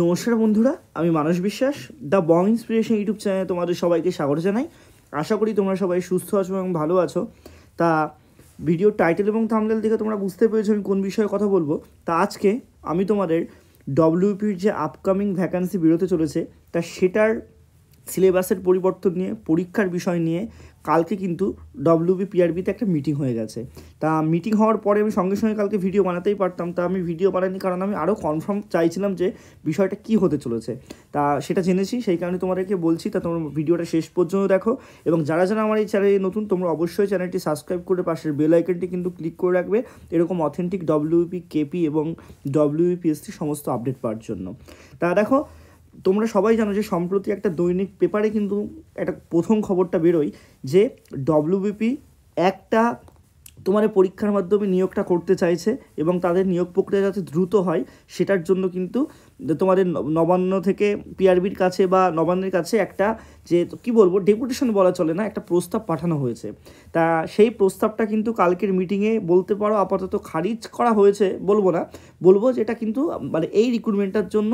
নমস্কার বন্ধুরা, আমি মানস বিশ্বাস, দ্য বং ইন্সপিরেশন ইউটিউব চ্যানেলে তোমাদের সবাইকে স্বাগত জানাই। আশা করি তোমরা সবাই সুস্থ আছো এবং ভালো আছো। তা ভিডিওর টাইটেল এবং থাম্বনেল দেখে তোমরা বুঝতে পেরেছো আমি কোন বিষয়ে কথা বলবো। তা আজকে আমি তোমাদের ডব্লিউপির যে আপকামিং ভ্যাকান্সি বেরোতে চলেছে তা সেটার সিলেবাসের পরিবর্তন নিয়ে, পরীক্ষার বিষয় নিয়ে কালকে কিন্তু ডব্লিউবি পিআরবিতে একটা মিটিং হয়ে গেছে। তা মিটিং হওয়ার পরে আমি সঙ্গে সঙ্গে কালকে ভিডিও বানাতেই পারতাম, তা আমি ভিডিও বানাইনি কারণ আমি আরও কনফার্ম চাইছিলাম যে বিষয়টা কী হতে চলেছে। তা সেটা জেনেছি, সেই কারণে তোমাদেরকে বলছি। তা তোমরা ভিডিওটা শেষ পর্যন্ত দেখো এবং যারা যারা আমার এই চ্যানেলে নতুন তোমরা অবশ্যই চ্যানেলটি সাবস্ক্রাইব করে পাশের বেল আইকনটি কিন্তু ক্লিক করে রাখবে এরকম অথেন্টিক ডব্লিউপি, কেপি এবং ডব্লিউপিএসসি সমস্ত আপডেট পাওয়ার জন্য। তা দেখো, তোমরা সবাই জানো যে সম্প্রতি একটা দৈনিক পেপারে কিন্তু একটা প্রথম খবরটা বেরোয় যে ডব্লিউবিপি একটা তোমার পরীক্ষার মাধ্যমে নিয়োগটা করতে চাইছে এবং তাদের নিয়োগ প্রক্রিয়া যাতে দ্রুত হয় সেটার জন্য কিন্তু তোমাদের নবান্ন থেকে পিআরবির কাছে বা নবান্নের কাছে একটা যে কি বলবো ডেপুটেশন বলা চলে না, একটা প্রস্তাব পাঠানো হয়েছে। তা সেই প্রস্তাবটা কিন্তু কালকের মিটিংয়ে বলতে পারো আপাতত খারিজ করা হয়েছে, বলবো যে এটা কিন্তু মানে এই রিক্রুটমেন্টটার জন্য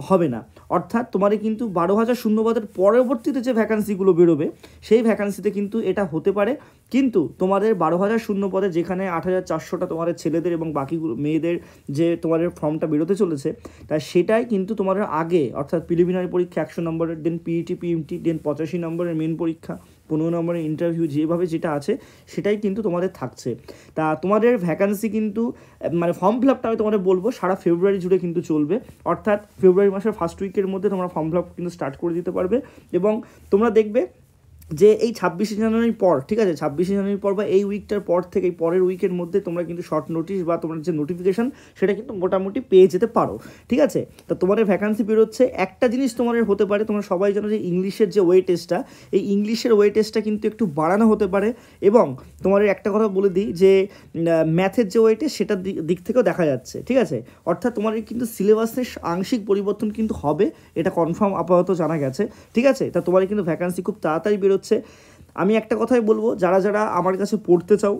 হবে না। অর্থাৎ তোমাদের কিন্তু 12,000 শূন্যপদের পরবর্তীতে যে ভ্যাকান্সিগুলো বেরোবে সেই ভ্যাকান্সিতে কিন্তু এটা হতে পারে, কিন্তু তোমাদের 12,000 শূন্যপদে যেখানে 8,400টা তোমাদের ছেলেদের এবং বাকিগুলো মেয়েদের যে তোমাদের ফর্মটা বেরোতে চলেছে তা সেটাই কিন্তু তোমাদের আগে, অর্থাৎ প্রিলিমিনারি পরীক্ষা 100 নম্বরের, দেন পিইটি পিএমটি, দেন 85 নম্বরের মেন পরীক্ষা, 15 নম্বরের ইন্টারভিউ, যেভাবে যেটা আছে সেটাই কিন্তু তোমাদের থাকছে। তা তোমাদের ভ্যাকান্সি কিন্তু মানে ফর্ম ফিল আপটা আমি তোমাদের বলবো সারা ফেব্রুয়ারি জুড়ে কিন্তু চলবে। অর্থাৎ ফেব্রুয়ারি মাসের ফার্স্ট উইকের মধ্যে তোমরা ফর্ম ফিল আপ কিন্তু স্টার্ট করে দিতে পারবে এবং তোমরা দেখবে যে এই 26শে জানুয়ারির পর, ঠিক আছে, 26শে জানুয়ারির পর বা এই উইকটার পর থেকে এই পরের উইকের মধ্যে তোমরা কিন্তু শর্ট নোটিশ বা তোমার যে নোটিফিকেশান সেটা কিন্তু মোটামুটি পেয়ে যেতে পারো, ঠিক আছে। তো তোমাদের ভ্যাকান্সি বেরোচ্ছে। একটা জিনিস তোমাদের হতে পারে, তোমরা সবাই জানো যে ইংলিশের যে ওয়ে টেস্টটা, এই ইংলিশের ওয়ে টেস্টটা কিন্তু একটু বাড়ানো হতে পারে এবং তোমাদের একটা কথা বলে দিই যে ম্যাথের যে ওয়ে টেস্ট সেটার দিক থেকেও দেখা যাচ্ছে, ঠিক আছে। অর্থাৎ তোমাদের কিন্তু সিলেবাসের আংশিক পরিবর্তন কিন্তু হবে, এটা কনফার্ম আপাতত জানা গেছে, ঠিক আছে। তা তোমাদের কিন্তু ভ্যাকান্সি খুব তাড়াতাড়ি বেরোচ্ছে। আমি একটা কথাই বলবো, যারা যারা আমার কাছে পড়তে চাও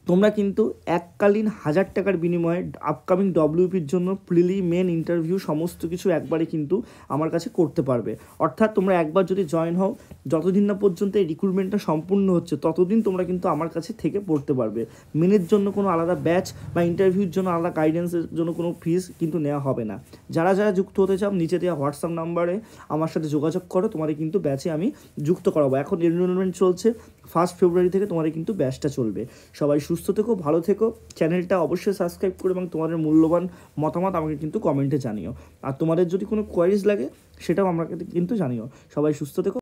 তোমরা কিন্তু এককালীন 1000 টাকার বিনিময়ে আপকামিং ডব্লিউপির জন্য প্রিলি, মেন, ইন্টারভিউ সমস্ত কিছু একবারে কিন্তু আমার কাছে করতে পারবে। অর্থাৎ তোমরা একবার যদি জয়েন হও, যতদিন না পর্যন্ত এই রিক্রুটমেন্টটা সম্পূর্ণ হচ্ছে ততদিন তোমরা কিন্তু আমার কাছে থেকে পড়তে পারবে। মেনের জন্য কোনো আলাদা ব্যাচ বা ইন্টারভিউর জন্য আলাদা গাইডেন্সের জন্য কোনো ফিস কিন্তু নেওয়া হবে না। যারা যারা যুক্ত হতে চাও নিচে দেওয়া হোয়াটসঅ্যাপ নাম্বারে আমার সাথে যোগাযোগ করো, তোমাদের কিন্তু ব্যাচে আমি যুক্ত করাবো। এখন এনরোলমেন্ট চলছে, 1 ফেব্রুয়ারি থেকে তোমাদের কিন্তু ব্যাচটা চলবে। সবাই সুস্থ থেকো, ভালো থেকো, চ্যানেলটা অবশ্যই সাবস্ক্রাইব করো এবং তোমাদের মূল্যবান মতামত আমাকে কিন্তু কমেন্টে জানিও। আর তোমাদের যদি কোনো কোয়ারিজ লাগে সেটাও আমাকে কিন্তু জানিও। সবাই সুস্থ থেকো।